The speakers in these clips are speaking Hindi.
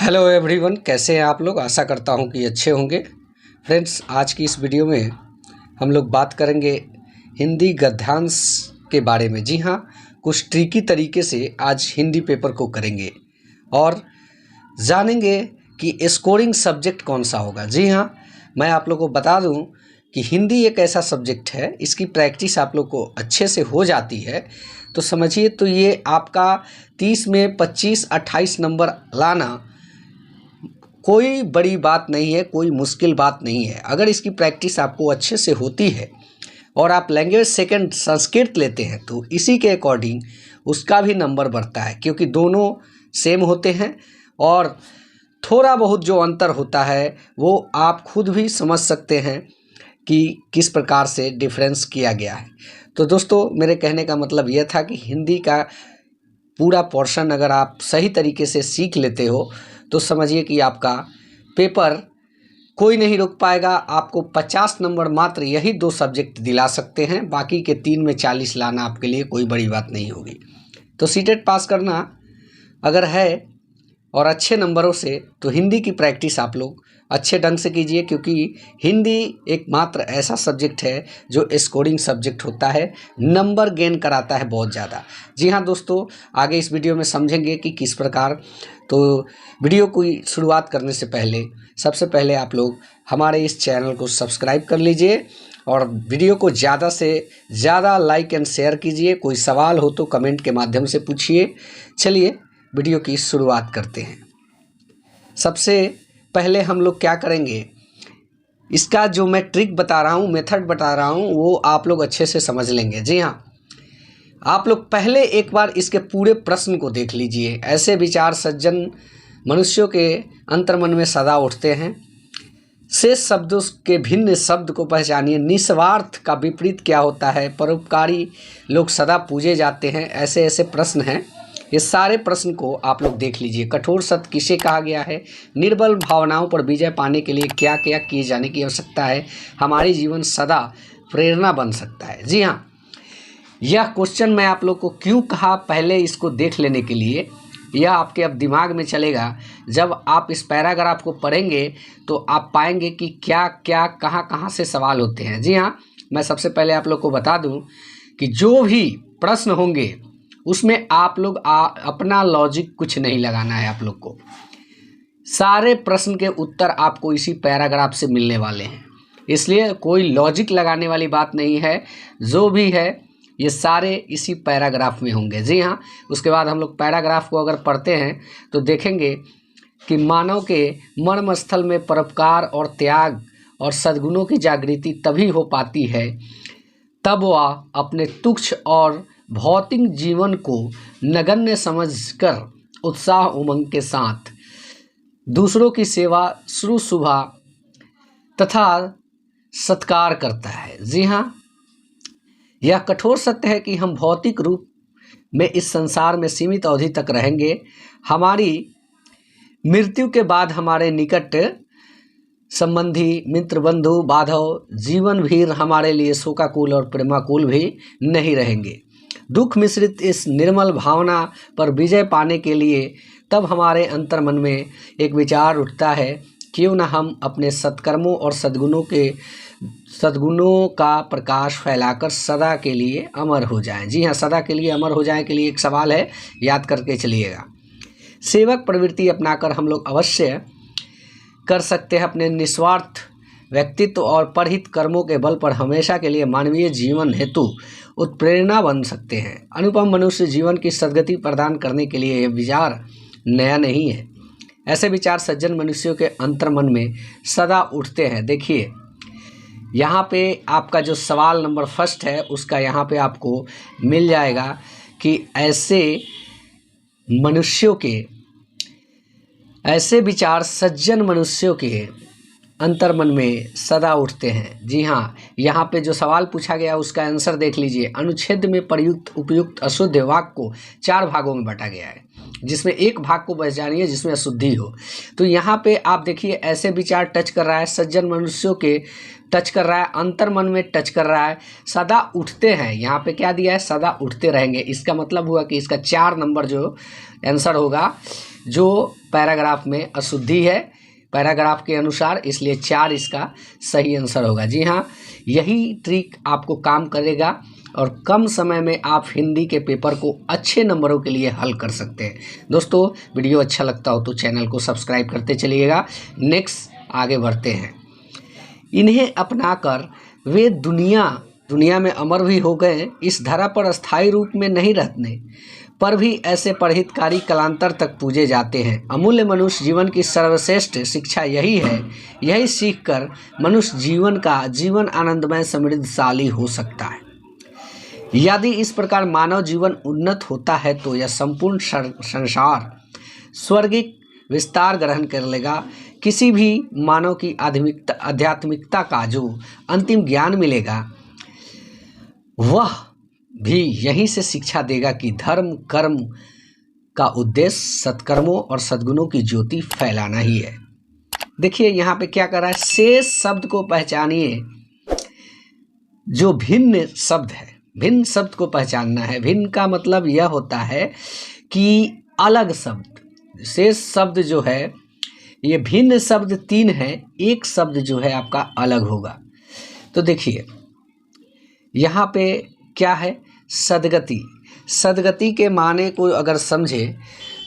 हेलो एवरीवन, कैसे हैं आप लोग। आशा करता हूं कि अच्छे होंगे। फ्रेंड्स, आज की इस वीडियो में हम लोग बात करेंगे हिंदी गद्यांश के बारे में। जी हाँ, कुछ ट्रिकी तरीके से आज हिंदी पेपर को करेंगे और जानेंगे कि स्कोरिंग सब्जेक्ट कौन सा होगा। जी हाँ, मैं आप लोगों को बता दूं कि हिंदी एक ऐसा सब्जेक्ट है, इसकी प्रैक्टिस आप लोग को अच्छे से हो जाती है तो समझिए तो ये आपका 30 में 25-28 नंबर लाना कोई बड़ी बात नहीं है, कोई मुश्किल बात नहीं है। अगर इसकी प्रैक्टिस आपको अच्छे से होती है और आप लैंग्वेज सेकंड संस्कृत लेते हैं तो इसी के अकॉर्डिंग उसका भी नंबर बढ़ता है, क्योंकि दोनों सेम होते हैं और थोड़ा बहुत जो अंतर होता है वो आप खुद भी समझ सकते हैं कि किस प्रकार से डिफरेंस किया गया है। तो दोस्तों, मेरे कहने का मतलब यह था कि हिंदी का पूरा पोर्शन अगर आप सही तरीके से सीख लेते हो तो समझिए कि आपका पेपर कोई नहीं रोक पाएगा। आपको 50 नंबर मात्र यही 2 सब्जेक्ट दिला सकते हैं, बाकी के 3 में 40 लाना आपके लिए कोई बड़ी बात नहीं होगी। तो सीटेट पास करना अगर है और अच्छे नंबरों से, तो हिंदी की प्रैक्टिस आप लोग अच्छे ढंग से कीजिए, क्योंकि हिंदी एकमात्र ऐसा सब्जेक्ट है जो स्कोरिंग सब्जेक्ट होता है, नंबर गेन कराता है बहुत ज़्यादा। जी हाँ दोस्तों, आगे इस वीडियो में समझेंगे कि किस प्रकार। तो वीडियो की शुरुआत करने से पहले सबसे पहले आप लोग हमारे इस चैनल को सब्सक्राइब कर लीजिए और वीडियो को ज़्यादा से ज़्यादा लाइक एंड शेयर कीजिए। कोई सवाल हो तो कमेंट के माध्यम से पूछिए। चलिए वीडियो की शुरुआत करते हैं। सबसे पहले हम लोग क्या करेंगे, इसका जो मैं ट्रिक बता रहा हूँ, मेथड बता रहा हूँ, वो आप लोग अच्छे से समझ लेंगे। जी हाँ, आप लोग पहले एक बार इसके पूरे प्रश्न को देख लीजिए। ऐसे विचार सज्जन मनुष्यों के अंतर्मन में सदा उठते हैं। शेष शब्दों के भिन्न शब्द को पहचानिए। निस्वार्थ का विपरीत क्या होता है? परोपकारी लोग सदा पूजे जाते हैं। ऐसे ऐसे प्रश्न हैं। ये सारे प्रश्न को आप लोग देख लीजिए। कठोर सत्य किसे कहा गया है? निर्बल भावनाओं पर विजय पाने के लिए क्या क्या किए जाने की आवश्यकता है? हमारी जीवन सदा प्रेरणा बन सकता है। जी हाँ, यह क्वेश्चन मैं आप लोग को क्यों कहा, पहले इसको देख लेने के लिए। यह आपके अब दिमाग में चलेगा। जब आप इस पैराग्राफ को पढ़ेंगे तो आप पाएंगे कि क्या क्या कहाँ कहाँ से सवाल होते हैं। जी हाँ, मैं सबसे पहले आप लोग को बता दूं कि जो भी प्रश्न होंगे उसमें आप लोग अपना लॉजिक कुछ नहीं लगाना है। आप लोग को सारे प्रश्न के उत्तर आपको इसी पैराग्राफ से मिलने वाले हैं, इसलिए कोई लॉजिक लगाने वाली बात नहीं है। जो भी है ये सारे इसी पैराग्राफ में होंगे। जी हाँ, उसके बाद हम लोग पैराग्राफ को अगर पढ़ते हैं तो देखेंगे कि मानव के मर्म स्थल में परोपकार और त्याग और सद्गुणों की जागृति तभी हो पाती है तब वह अपने तुच्छ और भौतिक जीवन को नगण्य समझकर उत्साह उमंग के साथ दूसरों की सेवा शुश्रूषा तथा सत्कार करता है। जी हाँ, यह कठोर सत्य है कि हम भौतिक रूप में इस संसार में सीमित अवधि तक रहेंगे। हमारी मृत्यु के बाद हमारे निकट संबंधी, मित्र, बंधु, बांधव, जीवन भी हमारे लिए शोकाकुल और प्रेमाकुल भी नहीं रहेंगे। दुख मिश्रित इस निर्मल भावना पर विजय पाने के लिए तब हमारे अंतर्मन में एक विचार उठता है, क्यों न हम अपने सत्कर्मों और सद्गुणों का प्रकाश फैलाकर सदा के लिए अमर हो जाएं। जी हाँ, सदा के लिए अमर हो जाएं के लिए एक सवाल है, याद करके चलिएगा। सेवक प्रवृत्ति अपनाकर हम लोग अवश्य कर सकते हैं अपने निस्वार्थ व्यक्तित्व और परहित कर्मों के बल पर हमेशा के लिए मानवीय जीवन हेतु उत्प्रेरणा बन सकते हैं। अनुपम मनुष्य जीवन की सद्गति प्रदान करने के लिए यह विचार नया नहीं है। ऐसे विचार सज्जन मनुष्यों के अंतर्मन में सदा उठते हैं। देखिए, यहाँ पे आपका जो सवाल नंबर फर्स्ट है उसका यहाँ पे आपको मिल जाएगा कि ऐसे विचार सज्जन मनुष्यों के अंतर्मन में सदा उठते हैं। जी हाँ, यहाँ पे जो सवाल पूछा गया उसका आंसर देख लीजिए। अनुच्छेद में प्रयुक्त उपयुक्त अशुद्ध वाक्य को 4 भागों में बांटा गया है, जिसमें एक भाग को पहचानिए जिसमें अशुद्धि हो। तो यहाँ पे आप देखिए, ऐसे विचार टच कर रहा है, सज्जन मनुष्यों के टच कर रहा है, अंतर्मन में टच कर रहा है, सदा उठते हैं। यहाँ पे क्या दिया है? सदा उठते रहेंगे। इसका मतलब हुआ कि इसका 4 नंबर जो आंसर होगा जो पैराग्राफ में अशुद्धि है पैराग्राफ के अनुसार, इसलिए 4 इसका सही आंसर होगा। जी हाँ, यही ट्रिक आपको काम करेगा और कम समय में आप हिंदी के पेपर को अच्छे नंबरों के लिए हल कर सकते हैं। दोस्तों, वीडियो अच्छा लगता हो तो चैनल को सब्सक्राइब करते चलिएगा। नेक्स्ट आगे बढ़ते हैं। इन्हें अपनाकर वे दुनिया में अमर भी हो गए, इस धरा पर अस्थायी रूप में नहीं रहने पर भी ऐसे परहितकारी कालांतर तक पूजे जाते हैं। अमूल्य मनुष्य जीवन की सर्वश्रेष्ठ शिक्षा यही है। यही सीखकर मनुष्य जीवन आनंदमय समृद्धशाली हो सकता है। यदि इस प्रकार मानव जीवन उन्नत होता है तो यह संपूर्ण संसार स्वर्गिक विस्तार ग्रहण कर लेगा। किसी भी मानव की आध्यात्मिकता का जो अंतिम ज्ञान मिलेगा वह भी यहीं से शिक्षा देगा कि धर्म कर्म का उद्देश्य सत्कर्मों और सद्गुणों की ज्योति फैलाना ही है। देखिए यहाँ पे क्या कर रहा है, शेष शब्द को पहचानिए जो भिन्न शब्द है। भिन्न शब्द को पहचानना है। भिन्न का मतलब यह होता है कि अलग शब्द। शेष शब्द जो है ये भिन्न शब्द 3 है, एक शब्द जो है आपका अलग होगा। तो देखिए यहाँ पे क्या है, सद्गति। सद्गति के माने को अगर समझे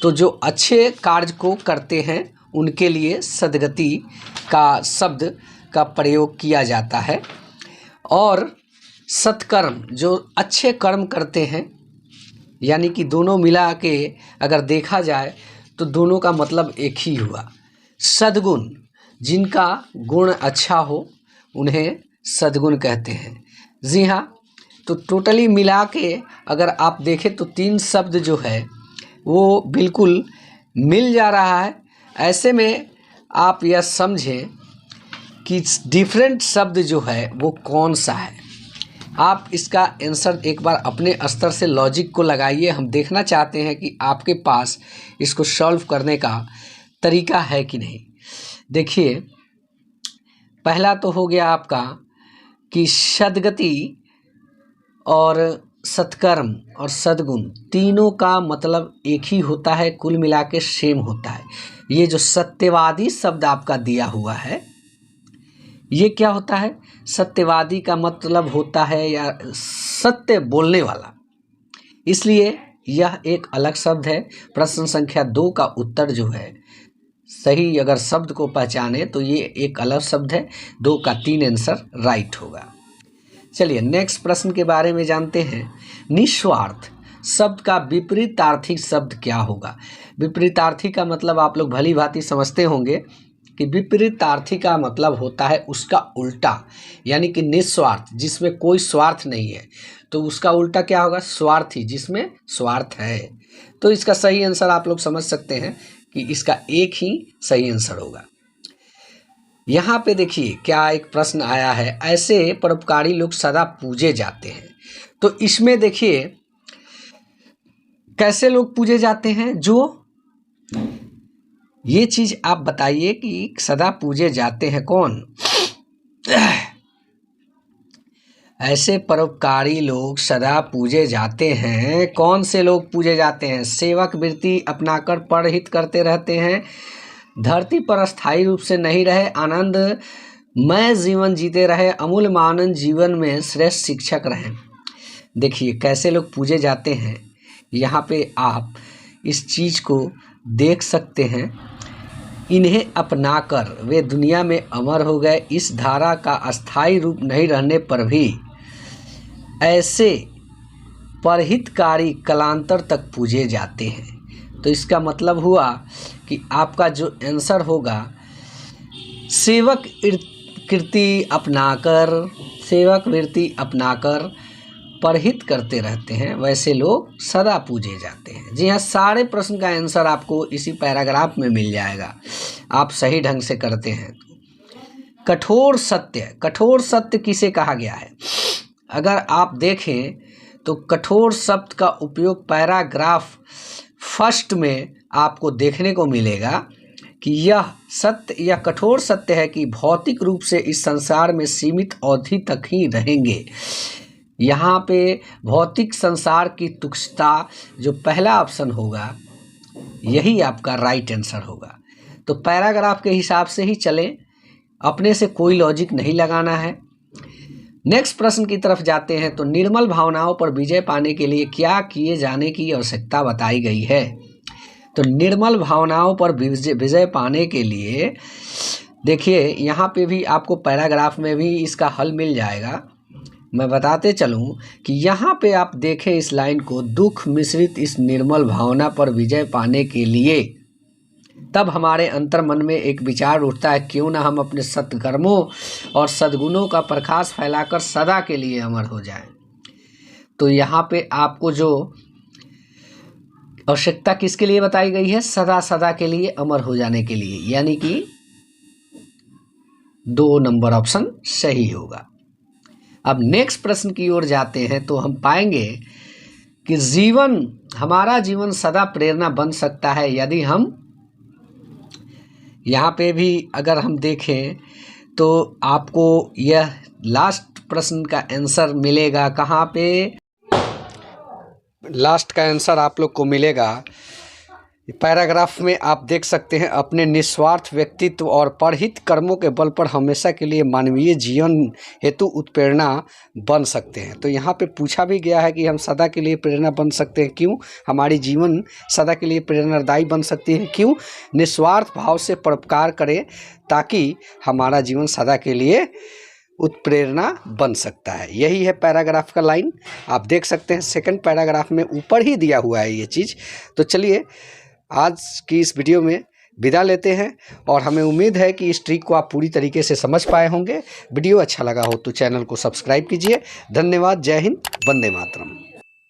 तो जो अच्छे कार्य को करते हैं उनके लिए सद्गति का शब्द का प्रयोग किया जाता है। और सत्कर्म जो अच्छे कर्म करते हैं, यानी कि दोनों मिला के अगर देखा जाए तो दोनों का मतलब एक ही हुआ। सद्गुण जिनका गुण अच्छा हो उन्हें सद्गुण कहते हैं। जी हाँ, तो टोटली मिला के अगर आप देखें तो 3 शब्द जो है वो बिल्कुल मिल जा रहा है। ऐसे में आप यह समझें कि डिफरेंट शब्द जो है वो कौन सा है। आप इसका आंसर एक बार अपने स्तर से लॉजिक को लगाइए। हम देखना चाहते हैं कि आपके पास इसको सॉल्व करने का तरीका है कि नहीं। देखिए पहला तो हो गया आपका कि सद्गति और सत्कर्म और सद्गुण तीनों का मतलब एक ही होता है, कुल मिला के सेम होता है। ये जो सत्यवादी शब्द आपका दिया हुआ है ये क्या होता है, सत्यवादी का मतलब होता है या सत्य बोलने वाला, इसलिए यह एक अलग शब्द है। प्रश्न संख्या 2 का उत्तर जो है सही अगर शब्द को पहचाने तो ये एक अलग शब्द है। 2 का 3 आंसर राइट होगा। चलिए नेक्स्ट प्रश्न के बारे में जानते हैं। निस्वार्थ शब्द का विपरीतार्थी शब्द क्या होगा। विपरीतार्थी का मतलब आप लोग भली भांति समझते होंगे कि विपरीतार्थी का मतलब होता है उसका उल्टा, यानी कि निस्वार्थ जिसमें कोई स्वार्थ नहीं है, तो उसका उल्टा क्या होगा, स्वार्थी जिसमें स्वार्थ है। तो इसका सही आंसर आप लोग समझ सकते हैं कि इसका एक ही सही आंसर होगा। यहाँ पे देखिए क्या एक प्रश्न आया है, ऐसे परोपकारी लोग सदा पूजे जाते हैं। तो इसमें देखिए कैसे लोग पूजे जाते हैं, जो ये चीज आप बताइए कि सदा पूजे जाते हैं कौन। ऐसे परोपकारी लोग सदा पूजे जाते हैं। कौन से लोग पूजे जाते हैं, सेवक वृत्ति अपनाकर परहित करते रहते हैं, धरती पर अस्थायी रूप से नहीं रहे, आनंद मय जीवन जीते रहे, अमूल्य मानव जीवन में श्रेष्ठ शिक्षक रहे। देखिए कैसे लोग पूजे जाते हैं, यहाँ पे आप इस चीज़ को देख सकते हैं। इन्हें अपनाकर वे दुनिया में अमर हो गए, इस धारा का अस्थायी रूप नहीं रहने पर भी ऐसे परहितकारी कालांतर तक पूजे जाते हैं। तो इसका मतलब हुआ कि आपका जो आंसर होगा सेवक वृत्ति अपनाकर परहित करते रहते हैं, वैसे लोग सदा पूजे जाते हैं। जी हाँ, सारे प्रश्न का आंसर आपको इसी पैराग्राफ में मिल जाएगा, आप सही ढंग से करते हैं। कठोर सत्य किसे कहा गया है। अगर आप देखें तो कठोर शब्द का उपयोग पैराग्राफ फर्स्ट में आपको देखने को मिलेगा कि यह सत्य या कठोर सत्य है कि भौतिक रूप से इस संसार में सीमित अवधि तक ही रहेंगे। यहाँ पे भौतिक संसार की तुच्छता जो पहला ऑप्शन होगा यही आपका राइट आंसर होगा। तो पैराग्राफ के हिसाब से ही चलें, अपने से कोई लॉजिक नहीं लगाना है। नेक्स्ट प्रश्न की तरफ जाते हैं। तो निर्मल भावनाओं पर विजय पाने के लिए क्या किए जाने की आवश्यकता बताई गई है। तो निर्मल भावनाओं पर विजय पाने के लिए देखिए, यहाँ पे भी आपको पैराग्राफ में भी इसका हल मिल जाएगा। मैं बताते चलूँ कि यहाँ पे आप देखें इस लाइन को, दुख मिश्रित इस निर्मल भावना पर विजय पाने के लिए तब हमारे अंतर मन में एक विचार उठता है, क्यों ना हम अपने सत्कर्मों और सद्गुणों का प्रकाश फैलाकर सदा के लिए अमर हो जाएं। तो यहाँ पे आपको जो आवश्यकता किसके लिए बताई गई है, सदा सदा के लिए अमर हो जाने के लिए, यानी कि 2 नंबर ऑप्शन सही होगा। अब नेक्स्ट प्रश्न की ओर जाते हैं। तो हम पाएंगे कि हमारा जीवन सदा प्रेरणा बन सकता है यदि हम, यहाँ पे भी अगर हम देखें तो आपको यह लास्ट प्रश्न का आंसर मिलेगा कहाँ पे, लास्ट का आंसर आप लोग को मिलेगा पैराग्राफ में। आप देख सकते हैं, अपने निस्वार्थ व्यक्तित्व और परहित कर्मों के बल पर हमेशा के लिए मानवीय जीवन हेतु उत्प्रेरणा बन सकते हैं। तो यहाँ पे पूछा भी गया है कि हम सदा के लिए प्रेरणा बन सकते हैं, क्यों? हमारी जीवन सदा के लिए प्रेरणादायी बन सकती है, क्यों? निस्वार्थ भाव से परोपकार करें ताकि हमारा जीवन सदा के लिए उत्प्रेरणा बन सकता है। यही है पैराग्राफ का लाइन। आप देख सकते हैं सेकंड पैराग्राफ में ऊपर ही दिया हुआ है ये चीज़। तो चलिए आज की इस वीडियो में विदा लेते हैं और हमें उम्मीद है कि इस ट्रिक को आप पूरी तरीके से समझ पाए होंगे। वीडियो अच्छा लगा हो तो चैनल को सब्सक्राइब कीजिए। धन्यवाद। जय हिंद। वंदे मातरम।